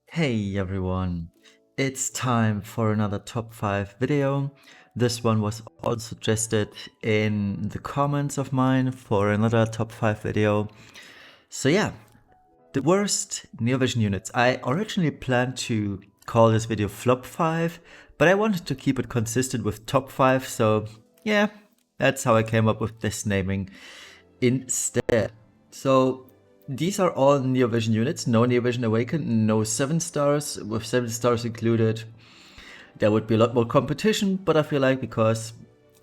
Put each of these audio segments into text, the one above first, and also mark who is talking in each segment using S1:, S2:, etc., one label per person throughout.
S1: Hey everyone, it's time for another top 5 video. This one was also suggested in the comments of mine for another top 5 video. So yeah, the worst Neovision units. I originally planned to call this video flop 5, but I wanted to keep it consistent with top 5, so yeah, that's how I came up with this naming instead. So these are all Neovision units, no Neovision Awakened, no 7 stars, with 7 stars included. There would be a lot more competition, but I feel like because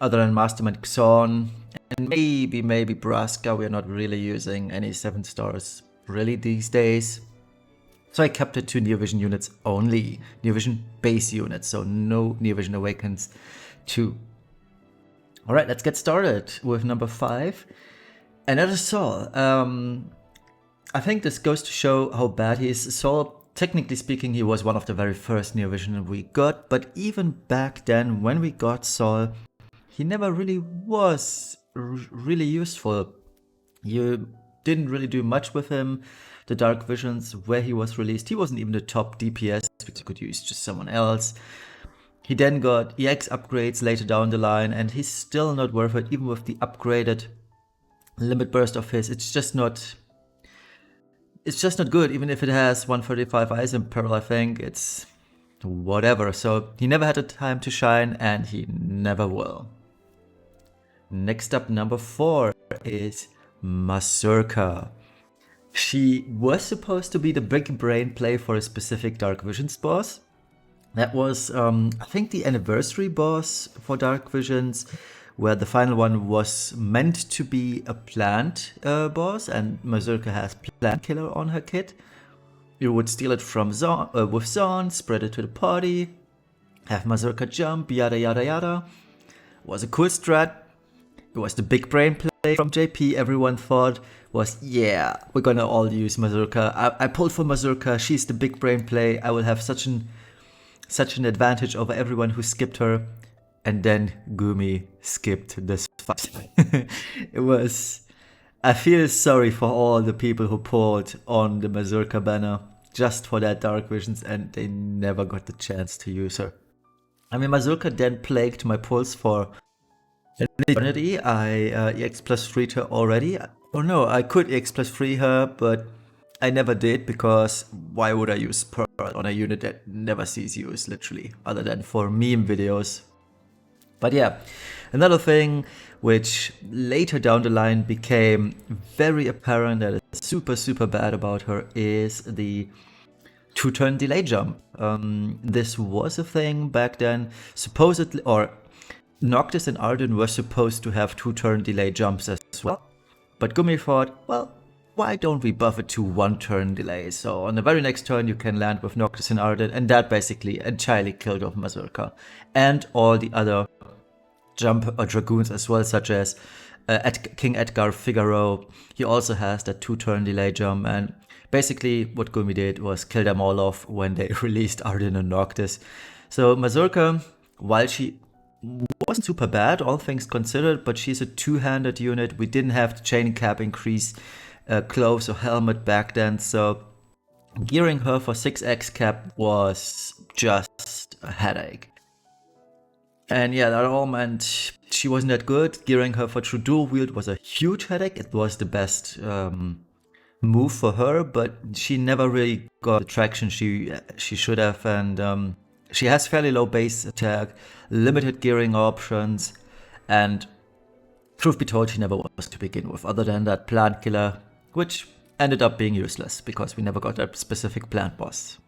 S1: other than Mastermind Xorn and maybe Braska, we're not really using any 7 stars really these days. So I kept it to Neovision units only, Neovision base units, so no Neovision Awakens 2. Alright, let's get started with number 5. And that is Saul. I think this goes to show how bad he is. Saul, technically speaking, he was one of the very first Neovision we got, but even back then, when we got Saul, he never really was really useful. You didn't really do much with him. The Dark Visions, where he was released, he wasn't even the top DPS, because you could use just someone else. He then got EX upgrades later down the line, and he's still not worth it, even with the upgraded limit burst of his. It's just not good. Even if it has 135 Ice Imperil, I think it's whatever. So he never had a time to shine, and he never will. Next up, number 4 is Mazurka. She was supposed to be the big brain play for a specific Dark Visions boss. That was, I think, the anniversary boss for Dark Visions, where the final one was meant to be a plant boss, and Mazurka has Plant Killer on her kit. You would steal it from with Zon, spread it to the party, have Mazurka jump, yada yada yada. It was a cool strat. It was the big brain play from JP. Everyone thought was, yeah, we're gonna all use Mazurka. I pulled for Mazurka. She's the big brain play. I will have such an advantage over everyone who skipped her. And then Gumi skipped this fight. It was... I feel sorry for all the people who pulled on the Mazurka banner just for that Dark Visions, and they never got the chance to use her. I mean, Mazurka then plagued my pulls for an eternity. I EX plus 3'd her already. Oh no, I could EX plus 3 her, but I never did, because why would I use Pearl on a unit that never sees use, literally, other than for meme videos. But yeah, another thing which later down the line became very apparent that is super bad about her is the 2-turn delay jump. This was a thing back then, supposedly, or Noctis and Arden were supposed to have 2-turn delay jumps as well. But Gumi thought, well, why don't we buff it to 1-turn delay? So on the very next turn you can land with Noctis and Arden, and that basically entirely killed off Mazurka. And all the other jump or dragoons as well, such as King Edgar Figaro. He also has that 2-turn delay jump, and basically what Gumi did was kill them all off when they released Arden and Noctis. So Mazurka, while she wasn't super bad, all things considered, but she's a 2-handed unit. We didn't have the chain cap increase clothes or helmet back then, so gearing her for 6x cap was just a headache. And yeah, that all meant she wasn't that good. Gearing her for true dual wield was a huge headache. It was the best move for her, but she never really got the traction she should have, and she has fairly low base attack, limited gearing options, and truth be told, she never was to begin with, other than that plant killer, which ended up being useless because we never got that specific plant boss.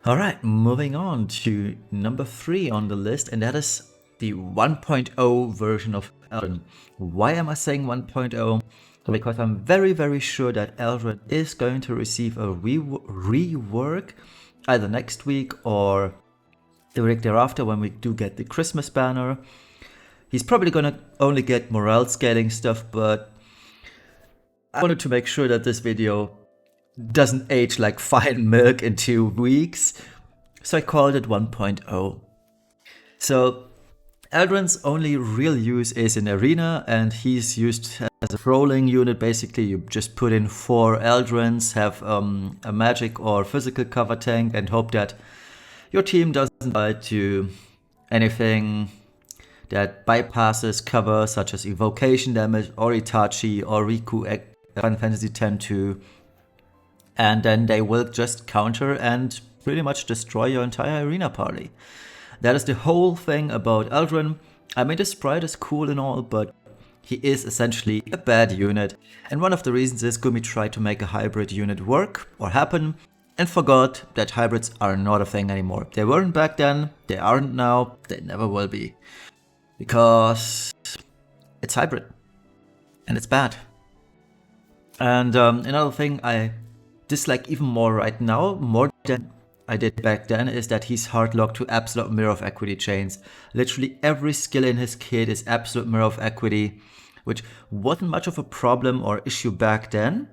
S1: Alright, moving on to number 3 on the list, and that is the 1.0 version of Eldrin. Why am I saying 1.0? Because I'm very sure that Eldrin is going to receive a rework either next week or the week thereafter when we do get the Christmas banner. He's probably gonna only get morale scaling stuff, but I wanted to make sure that this video doesn't age like fine milk in 2 weeks, so I called it 1.0. So Eldrin's only real use is in Arena, and he's used as a rolling unit. Basically, you just put in 4 Eldrins, have a magic or physical cover tank, and hope that your team doesn't die to anything that bypasses cover, such as evocation damage, or Itachi, or Riku Final Fantasy X-2. And then they will just counter and pretty much destroy your entire arena party. That is the whole thing about Eldrin. I mean, the sprite is cool and all, but he is essentially a bad unit. And one of the reasons is Gumi tried to make a hybrid unit work or happen and forgot that hybrids are not a thing anymore. They weren't back then, they aren't now, they never will be. Because it's hybrid. And it's bad. And another thing I dislike even more right now, more than I did back then, is that he's hard locked to absolute mirror of equity chains. Literally every skill in his kit is absolute mirror of equity, which wasn't much of a problem or issue back then,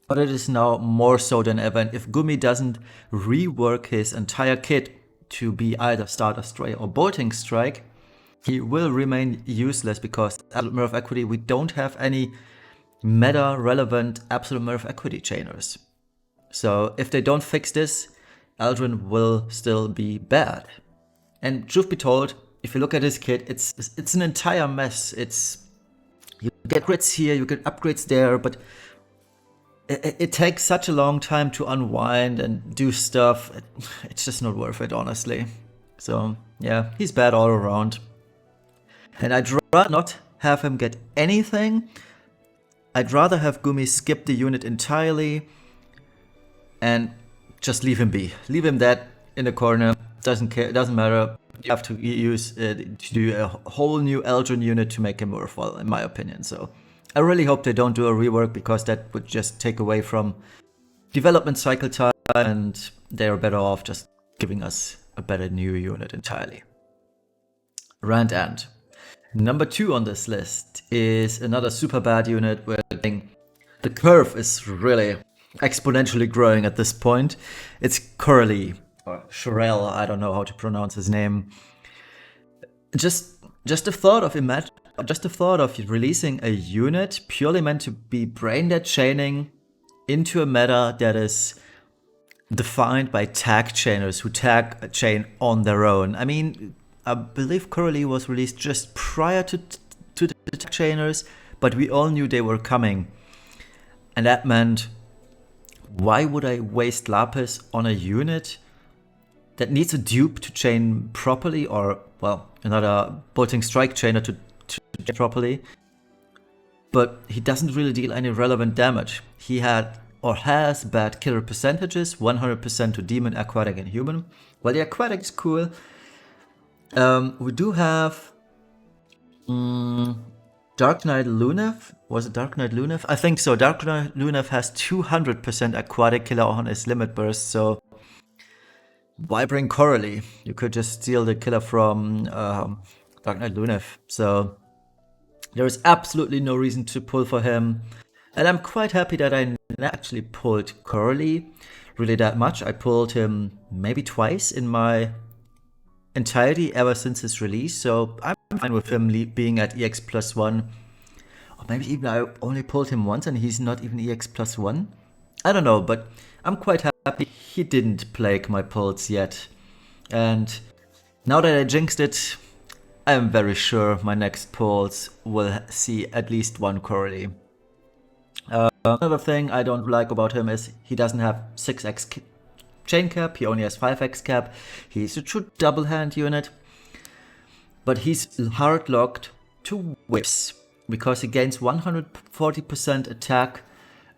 S1: but it is now more so than ever. And if Gumi doesn't rework his entire kit to be either Starter Stray or Bolting Strike, he will remain useless, because absolute mirror of equity, we don't have any meta relevant absolute mirror of equity chainers. So if they don't fix this, Eldrin will still be bad. And truth be told, if you look at his kit, it's an entire mess. You get upgrades here, you get upgrades there, but it takes such a long time to unwind and do stuff. It's just not worth it, honestly. So yeah, he's bad all around. And I'd rather not have him get anything. I'd rather have Gumi skip the unit entirely and just leave him be. Leave him dead in the corner. Doesn't care. Doesn't matter. You have to use to do a whole new Eldrin unit to make him worthwhile, in my opinion. So I really hope they don't do a rework, because that would just take away from development cycle time, and they are better off just giving us a better new unit entirely. Rand Ant. Number 2 on this list is another super bad unit where the curve is really exponentially growing at this point. It's Curly, or Shirel, I don't know how to pronounce his name. Just the thought of releasing a unit purely meant to be brain dead chaining into a meta that is defined by tag chainers who tag a chain on their own. I mean, I believe Curly was released just prior to the tag chainers, but we all knew they were coming. And that meant, why would I waste Lapis on a unit that needs a dupe to chain properly, or, well, another Bolting Strike chainer to chain properly? But he doesn't really deal any relevant damage. He had or has bad killer percentages, 100% to Demon, Aquatic, and Human. Well, the Aquatic is cool. We do have Dark Knight Lunev. Was it Dark Knight Lunev? I think so. Dark Knight Lunev has 200% aquatic killer on his limit burst, so why bring Coralie? You could just steal the killer from Dark Knight Lunev. So there is absolutely no reason to pull for him. And I'm quite happy that I actually pulled Coralie really that much. I pulled him maybe twice in my entirety ever since his release, so I'm fine with him being at EX +1. Or maybe even I only pulled him once and he's not even EX +1. I don't know, but I'm quite happy he didn't plague my pulls yet. And now that I jinxed it, I am very sure my next pulls will see at least one Coralie. Another thing I don't like about him is he doesn't have 6x chain cap, he only has 5x cap. He's a true double hand unit, but he's hard locked to whips because he gains 140% attack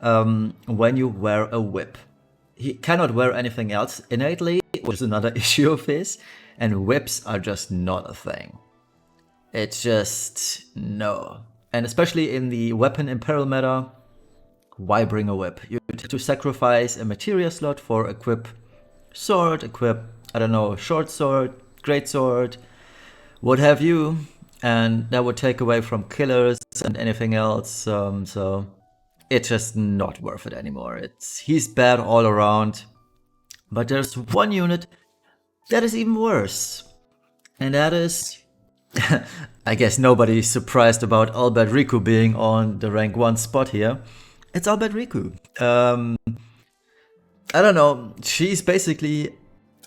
S1: when you wear a whip. He cannot wear anything else innately, which is another issue of his, and whips are just not a thing. It's just no. And especially in the weapon imperil meta, why bring a whip? You have to sacrifice a materia slot for equip sword, equip, I don't know, short sword, great sword, what have you, and that would take away from killers and anything else, so it's just not worth it anymore. He's bad all around, but there's one unit that is even worse, and that is I guess nobody's surprised about Albert Riku being on the rank 1 spot here. It's Albert Riku. I don't know, she's basically,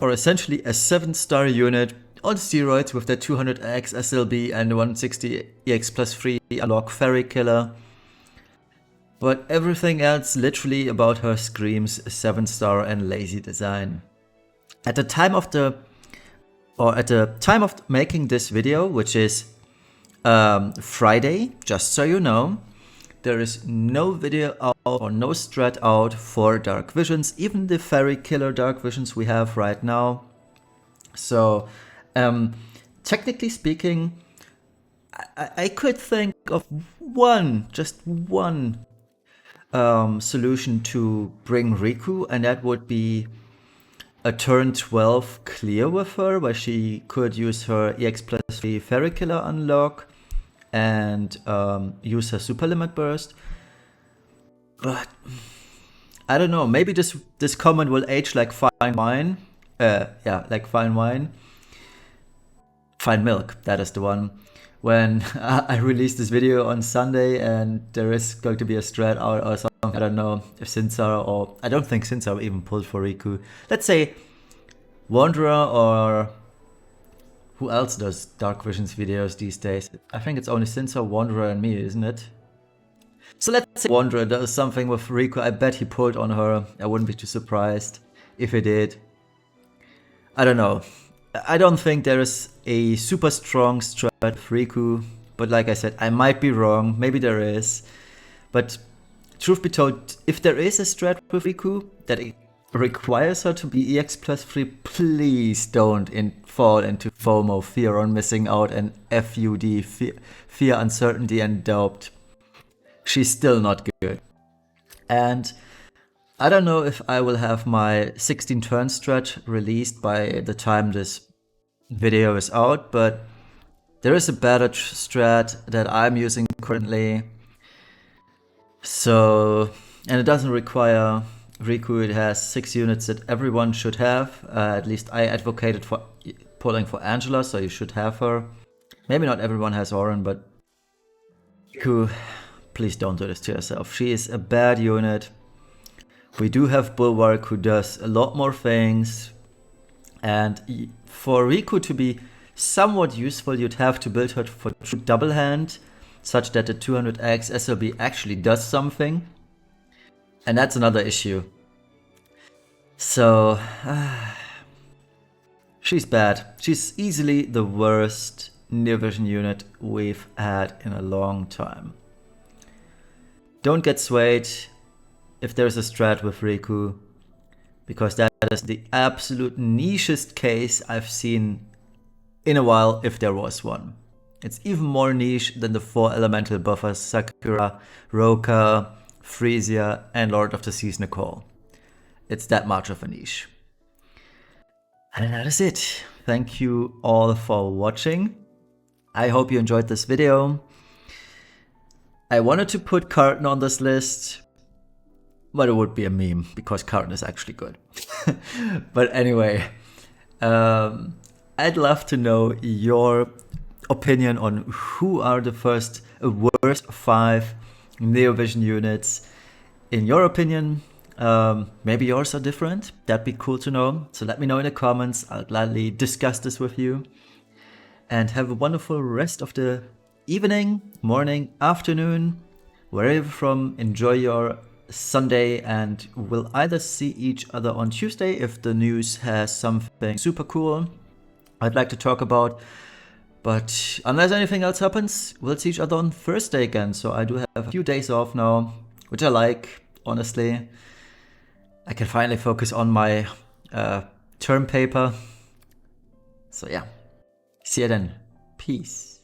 S1: or essentially, a 7-star unit on steroids with that 200x SLB and 160 EX plus 3 unlock Fairy Killer. But everything else literally about her screams 7-star and lazy design. At the time of making this video, which is Friday, just so you know, there is no video out or no strat out for Dark Visions, even the Fairy Killer Dark Visions we have right now. So, technically speaking, I could think of just one solution to bring Riku, and that would be a turn 12 clear with her, where she could use her EX plus 3 Fairy Killer unlock and use her super limit burst. But I don't know, maybe this comment will age like fine wine. Yeah, like fine wine. Fine milk, that is the one. When I released this video on Sunday and there is going to be a strat out or something, I don't know if Sinsar, or I don't think Sinsar even pulled for Riku. Let's say Wanderer, or who else does Dark Visions videos these days? I think it's only Sinsar, Wanderer and me, isn't it? So let's say Wanderer does something with Riku. I bet he pulled on her. I wouldn't be too surprised if he did. I don't know. I don't think there is a super strong strat with Riku, but like I said, I might be wrong. Maybe there is. But truth be told, if there is a strat with Riku that requires her to be EX plus 3, please don't fall into FOMO, fear on missing out, and FUD, fear, uncertainty, and doubt. She's still not good. And I don't know if I will have my 16 turn strat released by the time this video is out, but there is a better strat that I'm using currently. So, and it doesn't require Riku. It has 6 units that everyone should have. At least I advocated for pulling for Angela, so you should have her. Maybe not everyone has Auron, but Riku, please don't do this to yourself. She is a bad unit. We do have Bulwark, who does a lot more things. And for Riku to be somewhat useful, you'd have to build her for true double hand, such that the 200x SLB actually does something. And that's another issue. So, she's bad. She's easily the worst Near Vision unit we've had in a long time. Don't get swayed if there's a strat with Riku, because that is the absolute nichest case I've seen in a while, if there was one. It's even more niche than the 4 elemental buffers Sakura, Roka, Frisia, and Lord of the Seas Nicole. It's that much of a niche. And that is it. Thank you all for watching. I hope you enjoyed this video. I wanted to put Carton on this list, but it would be a meme because Carton is actually good. But anyway, I'd love to know your opinion on who are the worst 5 Neo Vision units in your opinion. Maybe yours are different. That'd be cool to know. So let me know in the comments. I'll gladly discuss this with you. And have a wonderful rest of the evening, morning, afternoon, wherever you're from. Enjoy your Sunday, and we'll either see each other on Tuesday if the news has something super cool I'd like to talk about. But unless anything else happens, we'll see each other on Thursday again. So I do have a few days off now, which I like, honestly. I can finally focus on my term paper. So yeah, see you then. Peace.